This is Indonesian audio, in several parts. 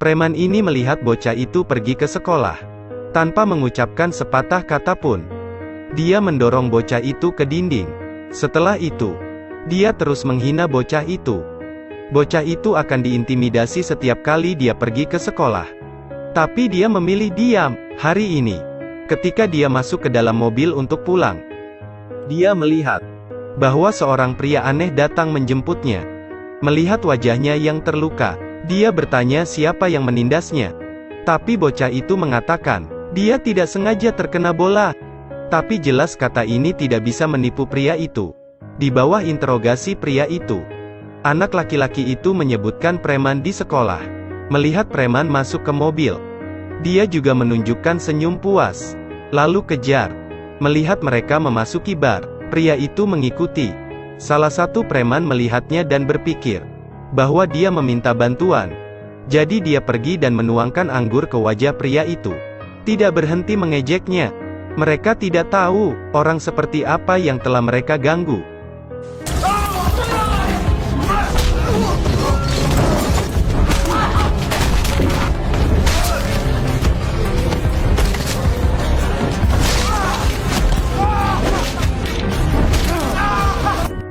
Preman ini melihat bocah itu pergi ke sekolah. Tanpa mengucapkan sepatah kata pun, dia mendorong bocah itu ke dinding. Setelah itu, dia terus menghina bocah itu. Bocah itu akan diintimidasi setiap kali dia pergi ke sekolah. Tapi dia memilih diam. Hari ini, ketika dia masuk ke dalam mobil untuk pulang, dia melihat bahwa seorang pria aneh datang menjemputnya. Melihat wajahnya yang terluka, dia bertanya siapa yang menindasnya. Tapi bocah itu mengatakan, dia tidak sengaja terkena bola. Tapi jelas kata ini tidak bisa menipu pria itu. Di bawah interogasi pria itu, anak laki-laki itu menyebutkan preman di sekolah. Melihat preman masuk ke mobil, dia juga menunjukkan senyum puas. Lalu kejar. Melihat mereka memasuki bar, pria itu mengikuti. Salah satu preman melihatnya dan berpikir bahwa dia meminta bantuan. Jadi dia pergi dan menuangkan anggur ke wajah pria itu. Tidak berhenti mengejeknya. Mereka tidak tahu orang seperti apa yang telah mereka ganggu.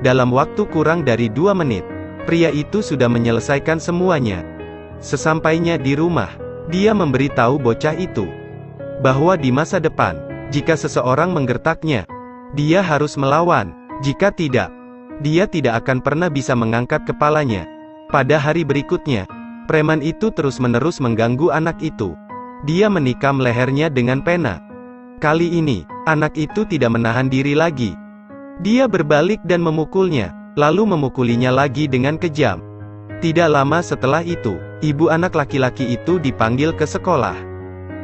Dalam waktu kurang dari 2 menit, pria itu sudah menyelesaikan semuanya. Sesampainya di rumah, dia memberitahu bocah itu bahwa di masa depan, jika seseorang menggertaknya, dia harus melawan. Jika tidak, dia tidak akan pernah bisa mengangkat kepalanya. Pada hari berikutnya, preman itu terus-menerus mengganggu anak itu. Dia menikam lehernya dengan pena. Kali ini, anak itu tidak menahan diri lagi. Dia berbalik dan memukulnya, lalu memukulinya lagi dengan kejam. Tidak lama setelah itu, ibu anak laki-laki itu dipanggil ke sekolah.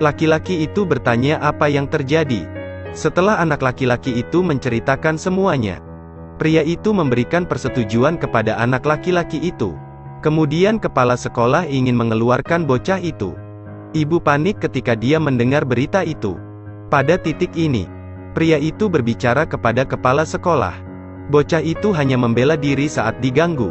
Laki-laki itu bertanya apa yang terjadi. Setelah anak laki-laki itu menceritakan semuanya, pria itu memberikan persetujuan kepada anak laki-laki itu. Kemudian kepala sekolah ingin mengeluarkan bocah itu. Ibu panik ketika dia mendengar berita itu. Pada titik ini, pria itu berbicara kepada kepala sekolah. Bocah itu hanya membela diri saat diganggu.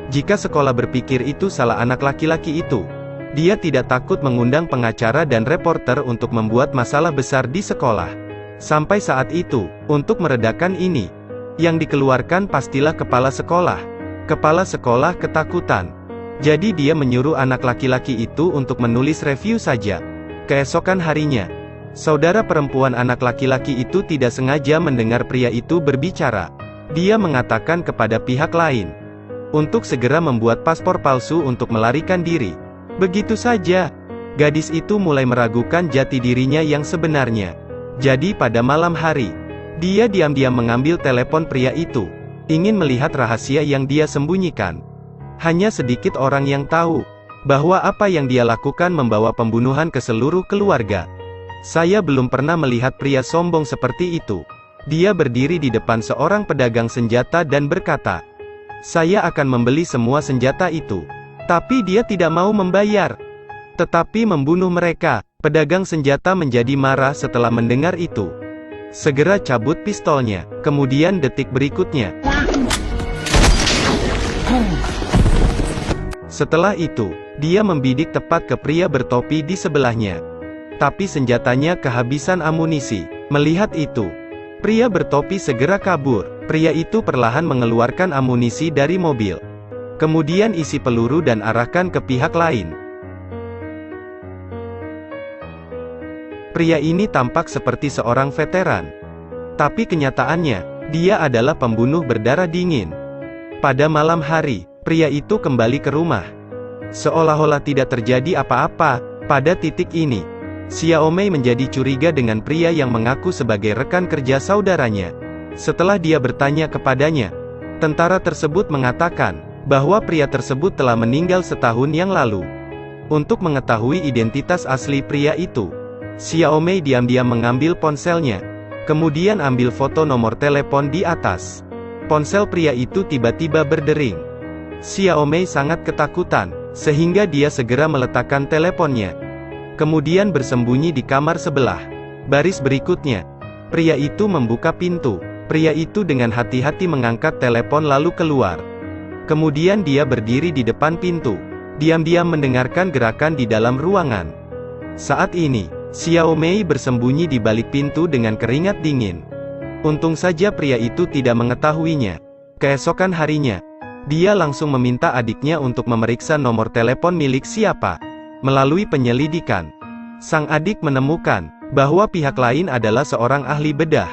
Jika sekolah berpikir itu salah anak laki-laki itu, dia tidak takut mengundang pengacara dan reporter untuk membuat masalah besar di sekolah. Sampai saat itu, untuk meredakan ini, yang dikeluarkan pastilah kepala sekolah. Kepala sekolah ketakutan. Jadi dia menyuruh anak laki-laki itu untuk menulis review saja. Keesokan harinya, saudara perempuan anak laki-laki itu tidak sengaja mendengar pria itu berbicara. Dia mengatakan kepada pihak lain untuk segera membuat paspor palsu untuk melarikan diri. Begitu saja, gadis itu mulai meragukan jati dirinya yang sebenarnya. Jadi pada malam hari, dia diam-diam mengambil telepon pria itu, ingin melihat rahasia yang dia sembunyikan. Hanya sedikit orang yang tahu bahwa apa yang dia lakukan membawa pembunuhan ke seluruh keluarga. Saya belum pernah melihat pria sombong seperti itu. Dia berdiri di depan seorang pedagang senjata dan berkata, "Saya akan membeli semua senjata itu." Tapi dia tidak mau membayar, tetapi membunuh mereka. Pedagang senjata menjadi marah setelah mendengar itu. Segera cabut pistolnya. Kemudian detik berikutnya, setelah itu, dia membidik tepat ke pria bertopi di sebelahnya. Tapi senjatanya kehabisan amunisi. Melihat itu, pria bertopi segera kabur. Pria itu perlahan mengeluarkan amunisi dari mobil. Kemudian isi peluru dan arahkan ke pihak lain. Pria ini tampak seperti seorang veteran. Tapi kenyataannya, dia adalah pembunuh berdarah dingin. Pada malam hari, pria itu kembali ke rumah. Seolah-olah tidak terjadi apa-apa. Pada titik ini, Xiaomei menjadi curiga dengan pria yang mengaku sebagai rekan kerja saudaranya. Setelah dia bertanya kepadanya, tentara tersebut mengatakan bahwa pria tersebut telah meninggal setahun yang lalu. Untuk mengetahui identitas asli pria itu, Xiaomei diam-diam mengambil ponselnya, kemudian ambil foto nomor telepon di atas. Ponsel pria itu tiba-tiba berdering. Xiaomei sangat ketakutan, sehingga dia segera meletakkan teleponnya. Kemudian bersembunyi di kamar sebelah. Baris berikutnya, pria itu membuka pintu. Pria itu dengan hati-hati mengangkat telepon lalu keluar. Kemudian dia berdiri di depan pintu. diam-diam mendengarkan gerakan di dalam ruangan. Saat ini, Xiao Mei bersembunyi di balik pintu dengan keringat dingin. Untung saja pria itu tidak mengetahuinya. Keesokan harinya, dia langsung meminta adiknya untuk memeriksa nomor telepon milik siapa. Melalui penyelidikan, sang adik menemukan bahwa pihak lain adalah seorang ahli bedah,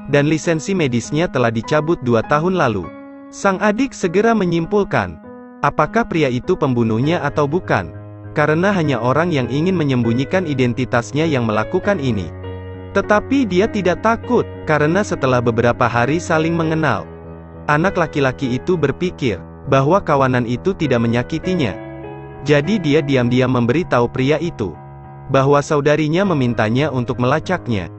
dan lisensi medisnya telah dicabut 2 tahun lalu. Sang adik segera menyimpulkan, apakah pria itu pembunuhnya atau bukan? Karena hanya orang yang ingin menyembunyikan identitasnya yang melakukan ini. Tetapi dia tidak takut, karena setelah beberapa hari saling mengenal, anak laki-laki itu berpikir bahwa kawanan itu tidak menyakitinya. Jadi dia diam-diam memberitahu pria itu bahwa saudarinya memintanya untuk melacaknya,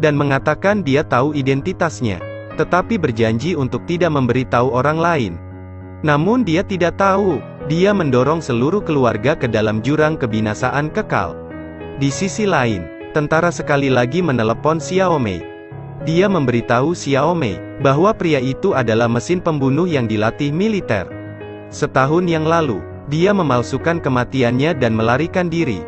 dan mengatakan dia tahu identitasnya, tetapi berjanji untuk tidak memberitahu orang lain. Namun dia tidak tahu, dia mendorong seluruh keluarga ke dalam jurang kebinasaan kekal. Di sisi lain, tentara sekali lagi menelepon Xiao Mei. Dia memberitahu Xiao Mei bahwa pria itu adalah mesin pembunuh yang dilatih militer. Setahun yang lalu, dia memalsukan kematiannya dan melarikan diri.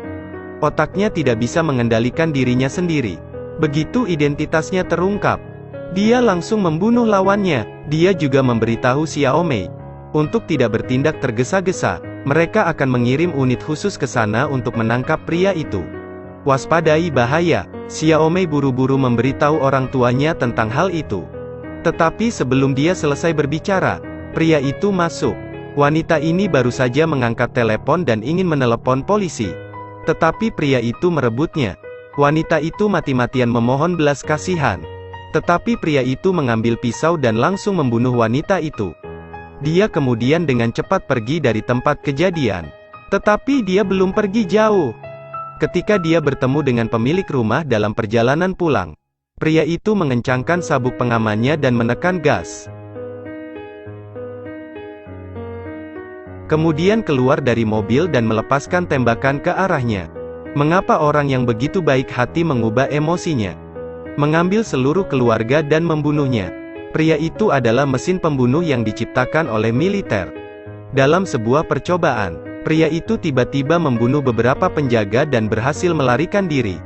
Otaknya tidak bisa mengendalikan dirinya sendiri. Begitu identitasnya terungkap, dia langsung membunuh lawannya. Dia juga memberitahu Xiao Mei untuk tidak bertindak tergesa-gesa. Mereka akan mengirim unit khusus ke sana untuk menangkap pria itu. Waspadai bahaya. Xiao Mei buru-buru memberitahu orang tuanya tentang hal itu. Tetapi sebelum dia selesai berbicara, pria itu masuk. Wanita ini baru saja mengangkat telepon dan ingin menelepon polisi. Tetapi pria itu merebutnya. Wanita itu mati-matian memohon belas kasihan. Tetapi pria itu mengambil pisau dan langsung membunuh wanita itu. Dia kemudian dengan cepat pergi dari tempat kejadian. Tetapi dia belum pergi jauh. Ketika dia bertemu dengan pemilik rumah dalam perjalanan pulang, pria itu mengencangkan sabuk pengamannya dan menekan gas. Kemudian keluar dari mobil dan melepaskan tembakan ke arahnya. Mengapa orang yang begitu baik hati mengubah emosinya? Mengambil seluruh keluarga dan membunuhnya. Pria itu adalah mesin pembunuh yang diciptakan oleh militer. Dalam sebuah percobaan, pria itu tiba-tiba membunuh beberapa penjaga dan berhasil melarikan diri.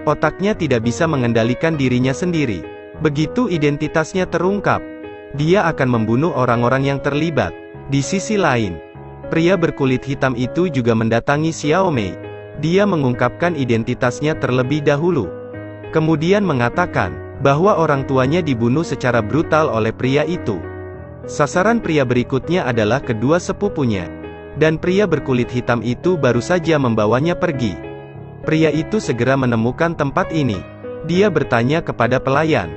Otaknya tidak bisa mengendalikan dirinya sendiri. Begitu identitasnya terungkap, dia akan membunuh orang-orang yang terlibat. Di sisi lain, pria berkulit hitam itu juga mendatangi Xiao Mei. Dia mengungkapkan identitasnya terlebih dahulu. Kemudian mengatakan bahwa orang tuanya dibunuh secara brutal oleh pria itu. Sasaran pria berikutnya adalah kedua sepupunya. Dan pria berkulit hitam itu baru saja membawanya pergi. Pria itu segera menemukan tempat ini. Dia bertanya kepada pelayan,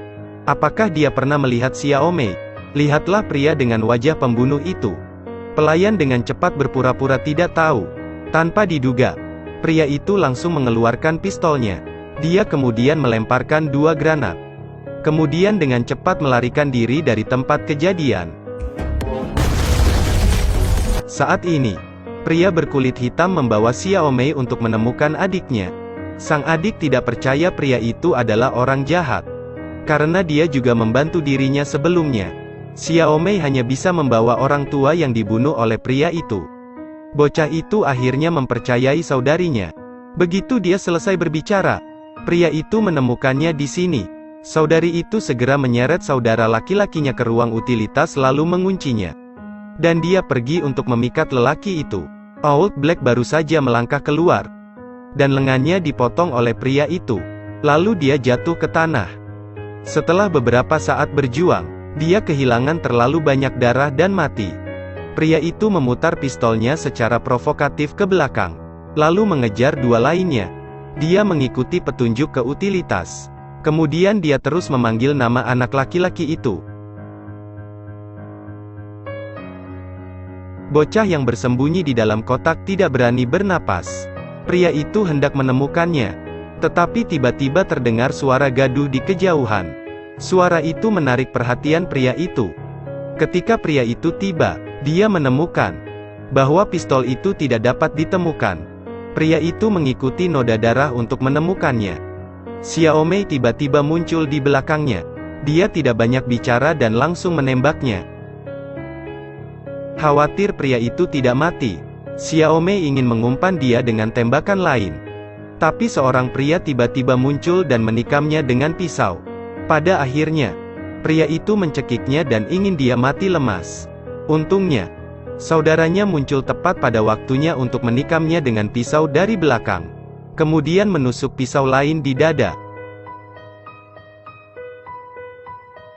apakah dia pernah melihat Xiao Mei? Lihatlah pria dengan wajah pembunuh itu. Pelayan dengan cepat berpura-pura tidak tahu. Tanpa diduga, pria itu langsung mengeluarkan pistolnya. Dia kemudian melemparkan 2 granat. Kemudian dengan cepat melarikan diri dari tempat kejadian. Saat ini, pria berkulit hitam membawa Xiao Mei untuk menemukan adiknya. Sang adik tidak percaya pria itu adalah orang jahat, karena dia juga membantu dirinya sebelumnya. Xiao Mei hanya bisa membawa orang tua yang dibunuh oleh pria itu. Bocah itu akhirnya mempercayai saudarinya. Begitu dia selesai berbicara, pria itu menemukannya di sini. Saudari itu segera menyeret saudara laki-lakinya ke ruang utilitas lalu menguncinya. Dan dia pergi untuk memikat lelaki itu. Old Black baru saja melangkah keluar, dan lengannya dipotong oleh pria itu. Lalu dia jatuh ke tanah. Setelah beberapa saat berjuang, dia kehilangan terlalu banyak darah dan mati. Pria itu memutar pistolnya secara provokatif ke belakang, lalu mengejar 2 lainnya. Dia mengikuti petunjuk ke utilitas. Kemudian dia terus memanggil nama anak laki-laki itu. Bocah yang bersembunyi di dalam kotak tidak berani bernapas. Pria itu hendak menemukannya. Tetapi tiba-tiba terdengar suara gaduh di kejauhan. Suara itu menarik perhatian pria itu. Ketika pria itu tiba, dia menemukan bahwa pistol itu tidak dapat ditemukan. Pria itu mengikuti noda darah untuk menemukannya. Xiao Mei tiba-tiba muncul di belakangnya. Dia tidak banyak bicara dan langsung menembaknya. Khawatir pria itu tidak mati, Xiaomei ingin mengumpan dia dengan tembakan lain. Tapi seorang pria tiba-tiba muncul dan menikamnya dengan pisau. Pada akhirnya, pria itu mencekiknya dan ingin dia mati lemas. Untungnya, saudaranya muncul tepat pada waktunya untuk menikamnya dengan pisau dari belakang. Kemudian menusuk pisau lain di dada.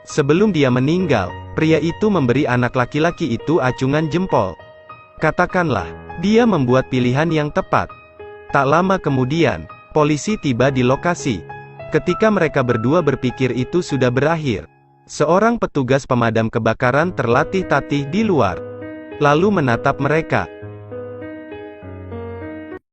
Sebelum dia meninggal, pria itu memberi anak laki-laki itu acungan jempol. Katakanlah, dia membuat pilihan yang tepat. Tak lama kemudian, polisi tiba di lokasi. Ketika mereka berdua berpikir itu sudah berakhir, seorang petugas pemadam kebakaran terlatih-tatih di luar, lalu menatap mereka.